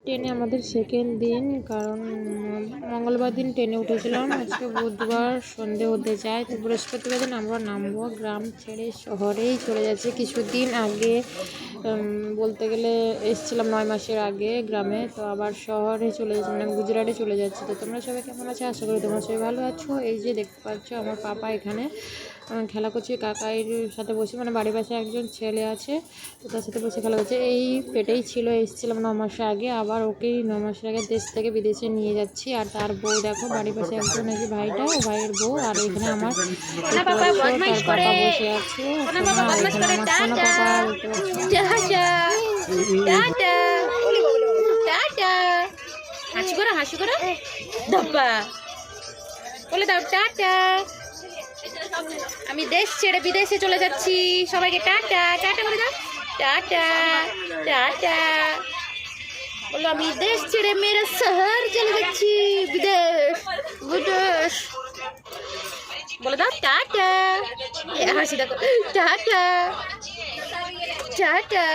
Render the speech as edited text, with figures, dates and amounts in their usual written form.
ট্রেনে আমাদের সেকেন্ড দিন, কারণ মঙ্গলবার দিন ট্রেনে উঠেছিলাম, আজকে বুধবার সন্ধে হতে যায়, তো বৃহস্পতিবার দিন আমরা নামবো। গ্রাম ছেড়ে শহরেই চলে যাচ্ছে। কিছুদিন আগে বলতে গেলে এসেছিলাম 9 মাসের আগে গ্রামে, তো আবার শহরে চলে যাচ্ছি, মানে গুজরাটে চলে যাচ্ছি। তো তোমরা সবাই কেমন আছো? আশা করি তোমরা সবাই ভালো আছো। এই যে দেখতে পাচ্ছ আমার পাপা এখানে খেলা করছে কাকাইয়ের সাথে বসে, মানে বাড়ির পাশে একজন ছেলে আছে, তো তার সাথে বসে খেলা করছে। এই পেটেই ছিল, এসেছিলাম 9 মাস আগে, আবার ওকেই 9 মাসের আগে দেশ থেকে বিদেশে নিয়ে যাচ্ছি। আর তার বউ দেখো, বাড়ির পাশে একজন নাকি ভাইটা, ও ভাইয়ের বউ। আর এখানে আমার তার পাপা বসে আছে, আর এখানে আমার সোনা পাপা হাসি করে দাব্বা বলে দাও টাটা। আমি দেশ ছেড়ে বিদেশে চলে যাচ্ছি, সবাইকে টাটা টাটা বলে দাও, টাটা টাটা বলো। আমি দেশ ছেড়ে মেরা শহর চলে যাচ্ছি, বিদেশ বিদেশ বলে দাও টাটা। হাসি দেখো, টাটা টাটা।